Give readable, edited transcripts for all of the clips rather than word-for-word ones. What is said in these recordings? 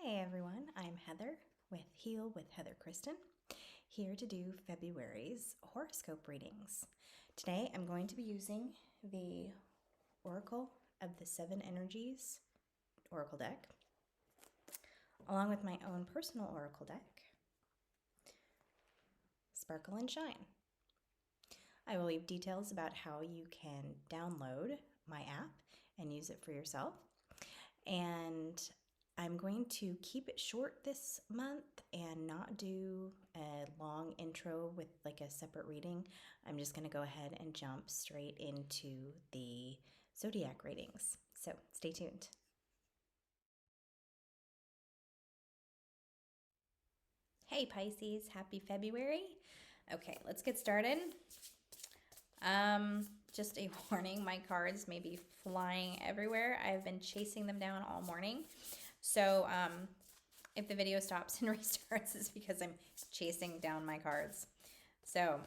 Hey everyone, I'm Heather with Heal with Heather Kristen, here to do February's horoscope readings. Today I'm going to be using the Oracle of the Seven Energies Oracle deck, along with my own personal Oracle deck, Sparkle and Shine. I will leave details about how you can download my app and use it for yourself. And I'm going to keep it short this month and not do a long intro with like a separate reading. I'm just going to go ahead and jump straight into the zodiac readings. So stay tuned. Hey Pisces, happy February. Okay, let's get started. Just a warning, my cards may be flying everywhere. I've been chasing them down all morning. So if the video stops and restarts, it's because I'm chasing down my cards. So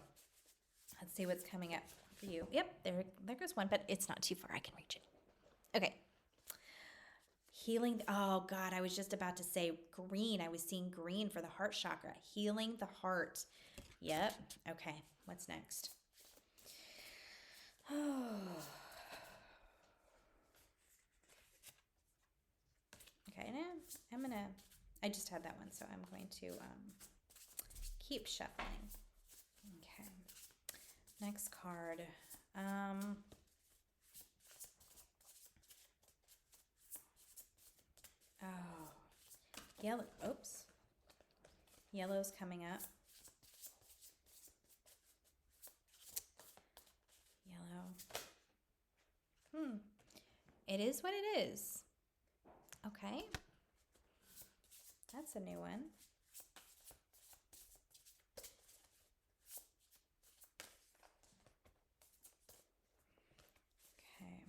let's see what's coming up for you. Yep, there goes one, but it's not too far. I can reach it. Okay. Healing. Oh God, I was just about to say green. I was seeing green for the heart chakra. Healing the heart. Yep. Okay. What's next? Okay, I just had that one, so I'm going to keep shuffling. Okay, next card. Oh, yellow, oops. Yellow's coming up. Yellow. It is what it is. Okay. That's a new one. Okay.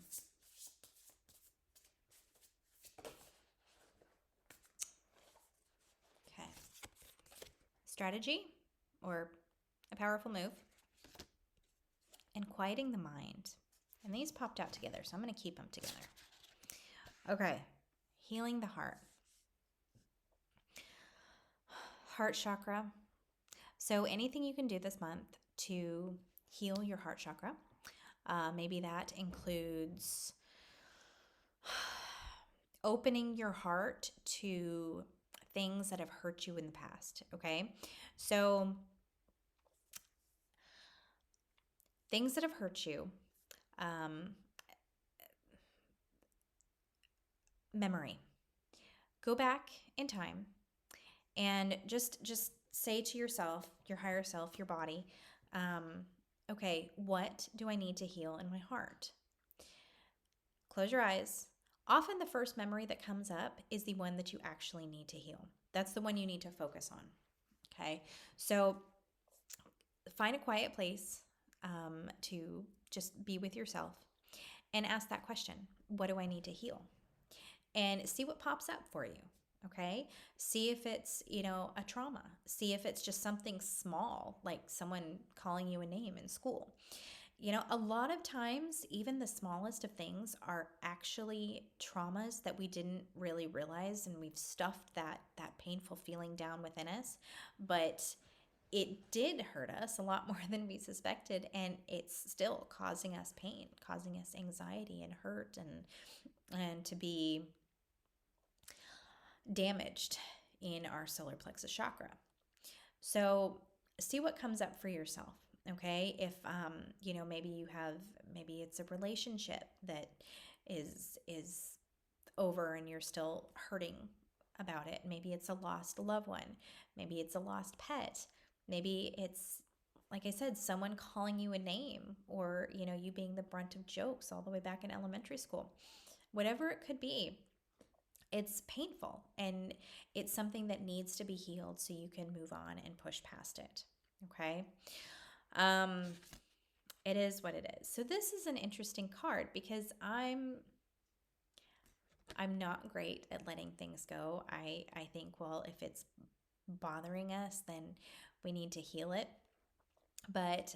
Okay. Strategy or a powerful move and quieting the mind. And these popped out together, so I'm going to keep them together. Okay. Healing the heart. Heart chakra. So anything you can do this month to heal your heart chakra. Maybe that includes opening your heart to things that have hurt you in the past, okay? So things that have hurt you, memory. Go back in time and just say to yourself, your higher self, your body, okay, what do I need to heal in my heart? Close your eyes. Often the first memory that comes up is the one that you actually need to heal. That's the one you need to focus on. Okay, so find a quiet place to just be with yourself and ask that question. What do I need to heal? And see what pops up for you. Okay, see if it's, a trauma. See if it's just something small, like someone calling you a name in school. A lot of times, even the smallest of things are actually traumas that we didn't really realize, and we've stuffed that painful feeling down within us. But it did hurt us a lot more than we suspected, and it's still causing us pain, causing us anxiety and hurt, and to be damaged in our solar plexus chakra. So see what comes up for yourself. Okay, if maybe it's a relationship that is over and you're still hurting about it. Maybe it's a lost loved one. Maybe it's a lost pet. Maybe it's, like I said, someone calling you a name, or you being the brunt of jokes all the way back in elementary school. Whatever it could be, it's painful, and it's something that needs to be healed so you can move on and push past it. Okay. It is what it is. So this is an interesting card because I'm not great at letting things go. I think, well, if it's bothering us, then we need to heal it. But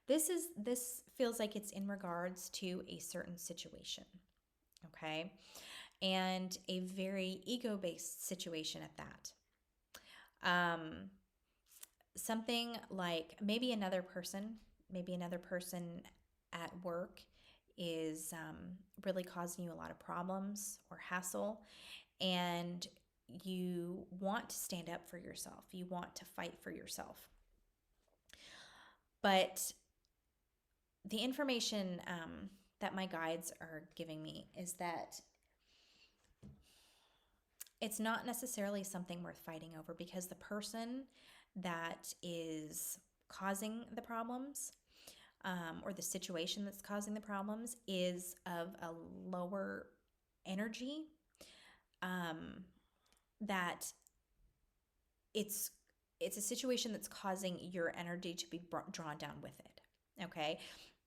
this feels like it's in regards to a certain situation. Okay. and a very ego-based situation at that. Something like maybe another person at work is really causing you a lot of problems or hassle, and you want to stand up for yourself. You want to fight for yourself. But the information that my guides are giving me is that it's not necessarily something worth fighting over, because the person that is causing the problems, or the situation that's causing the problems, is of a lower energy, that it's a situation that's causing your energy to be drawn down with it. Okay,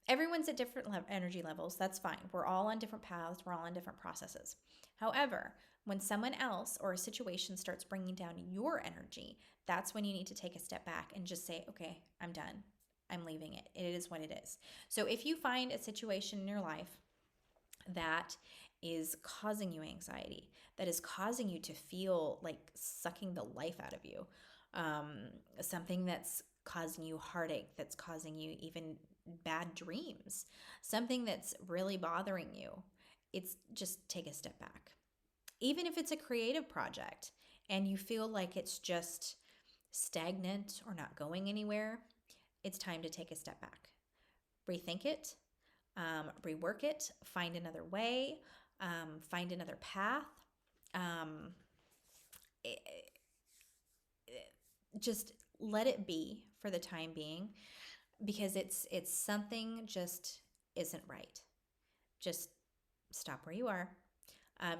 everyone's at different energy levels. That's fine. We're all on different paths. We're all on different processes. However, when someone else or a situation starts bringing down your energy, that's when you need to take a step back and just say, okay, I'm done. I'm leaving it. It is what it is. So if you find a situation in your life that is causing you anxiety, that is causing you to feel like sucking the life out of you, something that's causing you heartache, that's causing you even bad dreams, something that's really bothering you, it's just take a step back. Even if it's a creative project and you feel like it's just stagnant or not going anywhere, it's time to take a step back. Rethink it, rework it, find another way, find another path. It, just let it be for the time being, because it's something just isn't right. Just stop where you are.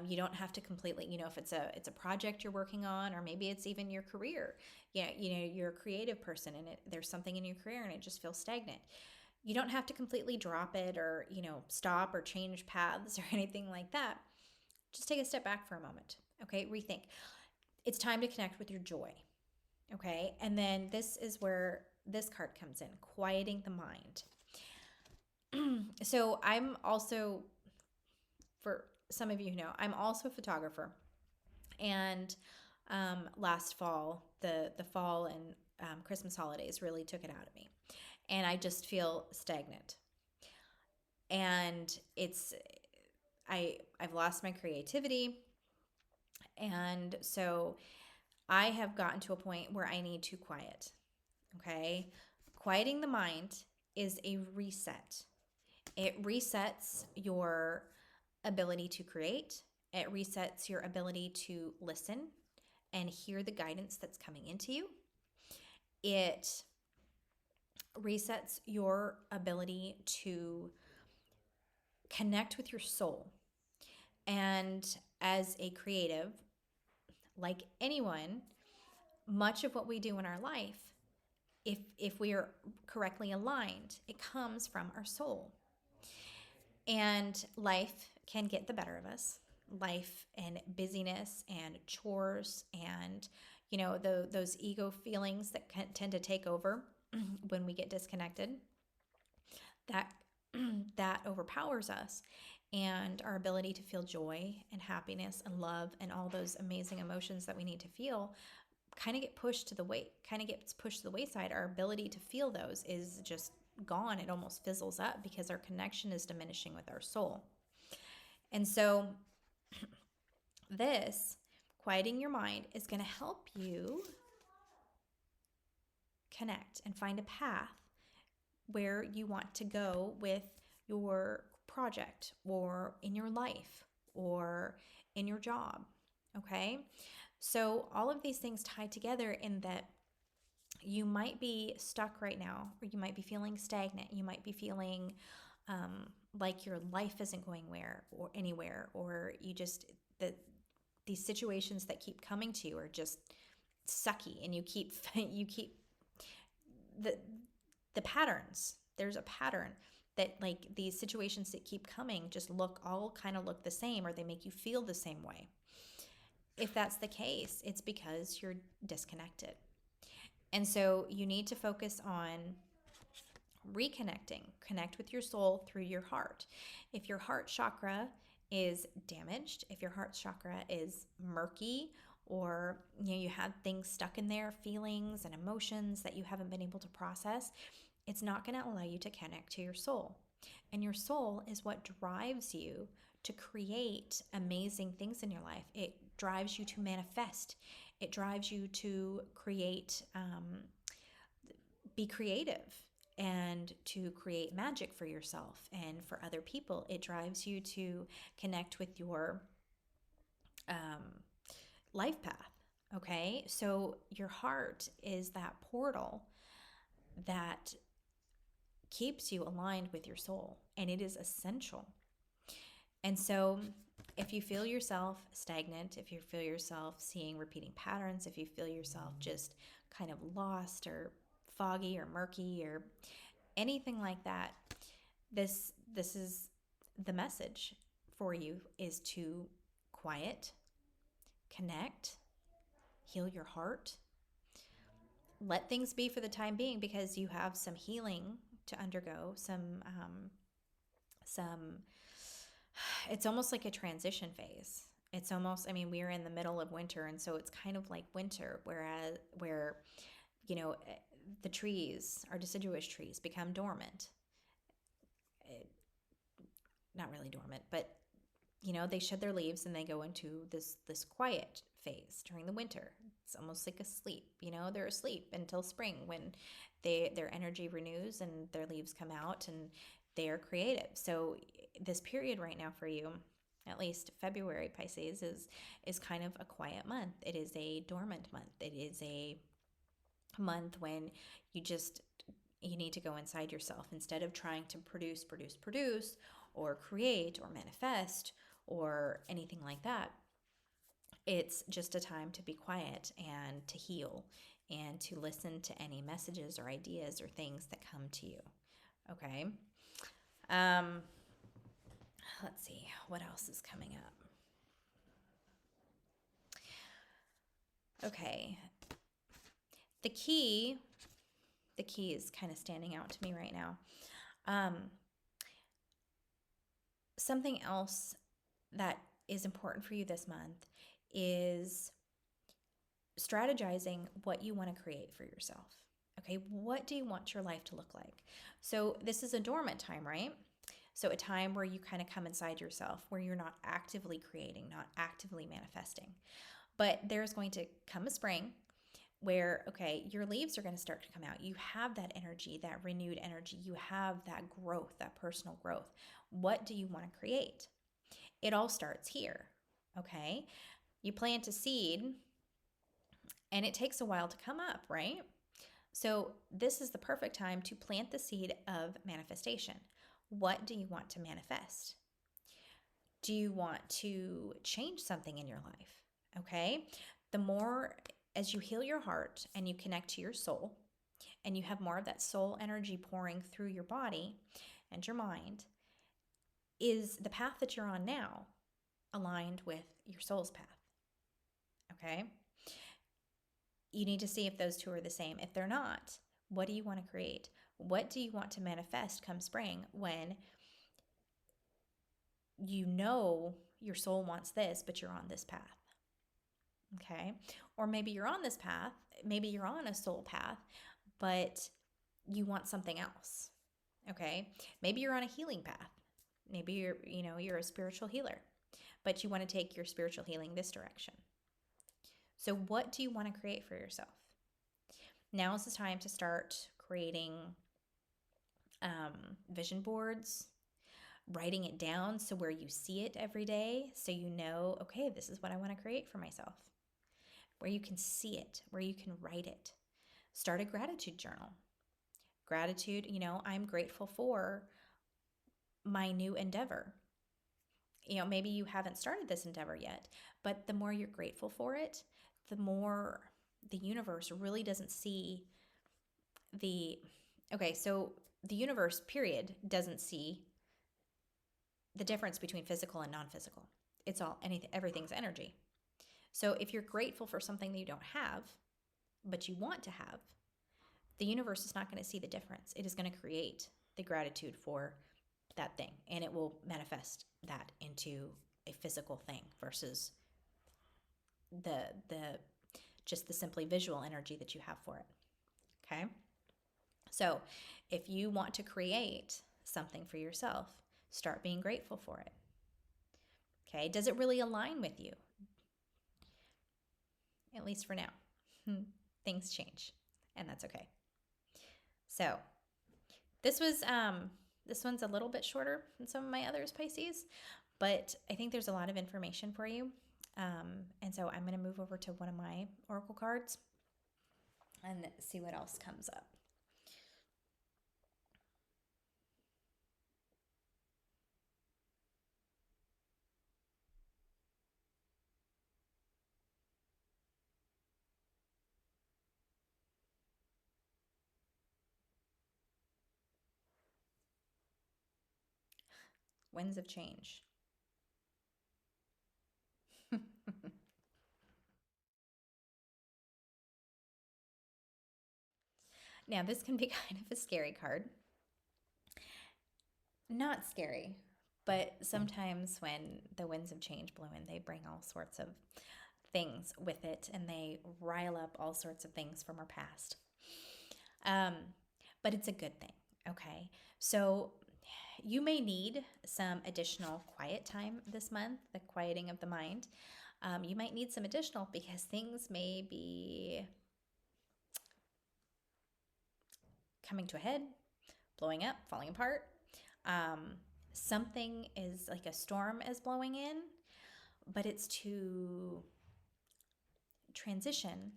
You don't have to completely, if it's a project you're working on, or maybe it's even your career. Yeah, you're a creative person, and there's something in your career and it just feels stagnant. You don't have to completely drop it, or stop or change paths or anything like that. Just take a step back for a moment. Okay, rethink. It's time to connect with your joy. Okay, and then this is where this card comes in, quieting the mind. So I'm also, for some of you who know, I'm also a photographer. And last fall, the fall and Christmas holidays really took it out of me. And I just feel stagnant. And I've lost my creativity. And so I have gotten to a point where I need to quiet. Okay? Quieting the mind is a reset. It resets your ability to create. It resets your ability to listen and hear the guidance that's coming into you. It resets your ability to connect with your soul. And as a creative, like anyone, much of what we do in our life, if we are correctly aligned, it comes from our soul. And life can get the better of us. Life and busyness and chores and those ego feelings that can tend to take over when we get disconnected, that that overpowers us, and our ability to feel joy and happiness and love and all those amazing emotions that we need to feel gets pushed to the wayside. Our ability to feel those is just gone. It almost fizzles up because our connection is diminishing with our soul. And so this quieting your mind is going to help you connect and find a path where you want to go with your project, or in your life, or in your job. Okay? So all of these things tie together in that you might be stuck right now, or you might be feeling stagnant. You might be feeling like your life isn't going anywhere, or you just these situations that keep coming to you are just sucky, and you keep the patterns. There's a pattern that, like, these situations that keep coming just look the same, or they make you feel the same way. If that's the case, it's because you're disconnected. And so you need to focus on reconnecting. Connect with your soul through your heart. If your heart chakra is damaged, if your heart chakra is murky, or you have things stuck in there, feelings and emotions that you haven't been able to process, it's not going to allow you to connect to your soul. And your soul is what drives you to create amazing things in your life. It drives you to manifest. It drives you to create, be creative, and to create magic for yourself and for other people. It drives you to connect with your life path. Okay, so your heart is that portal that keeps you aligned with your soul, and it is essential. And so, if you feel yourself stagnant, if you feel yourself seeing repeating patterns, if you feel yourself just kind of lost or foggy or murky or anything like that, this is the message for you, is to quiet, connect, heal your heart, let things be for the time being, because you have some healing to undergo, some it's almost like a transition phase. It's almost, I mean, we're in the middle of winter, and so it's kind of like winter, where you know the trees, our deciduous trees, become dormant. Not really dormant, but they shed their leaves and they go into this quiet phase during the winter. It's almost like a sleep. They're asleep until spring, when their energy renews and their leaves come out and they are creative. So this period right now for you, at least February, Pisces, is kind of a quiet month. It is a dormant month. It is a month when you need to go inside yourself, instead of trying to produce, or create or manifest or anything like that. It's just a time to be quiet and to heal and to listen to any messages or ideas or things that come to you. Okay. Let's see what else is coming up. Okay. The key is kind of standing out to me right now. Something else that is important for you this month is strategizing what you want to create for yourself. Okay, what do you want your life to look like? So this is a dormant time, right? So a time where you kind of come inside yourself, where you're not actively creating, not actively manifesting. But there's going to come a spring where, okay, your leaves are going to start to come out. You have that energy, that renewed energy. You have that growth, that personal growth. What do you want to create? It all starts here, okay? You plant a seed and it takes a while to come up, right? So this is the perfect time to plant the seed of manifestation. What do you want to manifest? Do you want to change something in your life? Okay? The more, as you heal your heart and you connect to your soul, and you have more of that soul energy pouring through your body and your mind, is the path that you're on now aligned with your soul's path? Okay? You need to see if those two are the same. If they're not, what do you want to create? What do you want to manifest come spring, when your soul wants this, but you're on this path? Okay? Or maybe you're on this path, maybe you're on a soul path, but you want something else. Okay? Maybe you're on a healing path. Maybe you're a spiritual healer, but you want to take your spiritual healing this direction. So what do you want to create for yourself? Now is the time to start creating vision boards, writing it down, so where you see it every day, so okay, this is what I want to create for myself. Where you can see it, where you can write it. Start a gratitude journal. Gratitude, I'm grateful for my new endeavor. Maybe you haven't started this endeavor yet, but the more you're grateful for it, the more the universe really doesn't see so the universe, period, doesn't see the difference between physical and non-physical. It's all everything's energy. So if you're grateful for something that you don't have, but you want to have, the universe is not going to see the difference. It is going to create the gratitude for that thing, and it will manifest that into a physical thing versus the just the simply visual energy that you have for it. Okay? So, if you want to create something for yourself, start being grateful for it. Okay? Does it really align with you? At least for now. Things change, and that's okay. So, this one's a little bit shorter than some of my others, Pisces, but I think there's a lot of information for you. And so I'm going to move over to one of my oracle cards and see what else comes up. Winds of change. Now, this can be kind of a scary card. Not scary, but sometimes when the winds of change blow in, they bring all sorts of things with it, and they rile up all sorts of things from our past. Um, but it's a good thing, okay? So you may need some additional quiet time this month, the quieting of the mind. You might need some additional because things may be coming to a head, blowing up, falling apart. Something is like a storm is blowing in, but it's to transition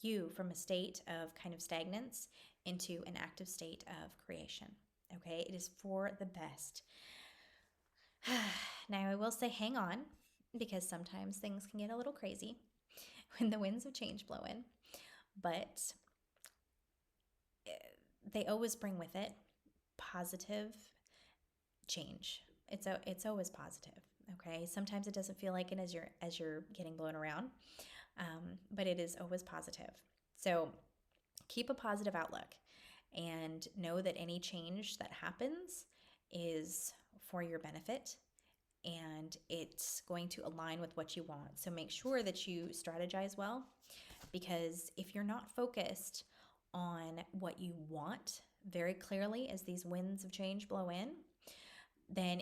you from a state of kind of stagnance into an active state of creation. Okay, it is for the best. Now, I will say hang on because sometimes things can get a little crazy when the winds of change blow in, but they always bring with it positive change. It's always positive. Okay, sometimes it doesn't feel like it as you're getting blown around, but it is always positive. So keep a positive outlook and know that any change that happens is for your benefit and it's going to align with what you want. So make sure that you strategize well, because if you're not focused on what you want very clearly as these winds of change blow in, then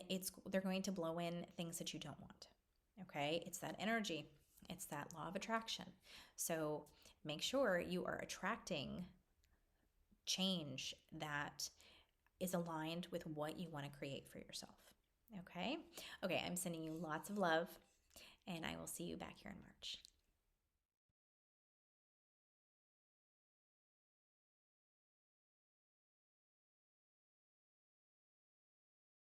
they're going to blow in things that you don't want. Okay? It's that energy. It's that law of attraction. So make sure you are attracting change that is aligned with what you want to create for yourself. Okay? Okay, I'm sending you lots of love, and I will see you back here in March.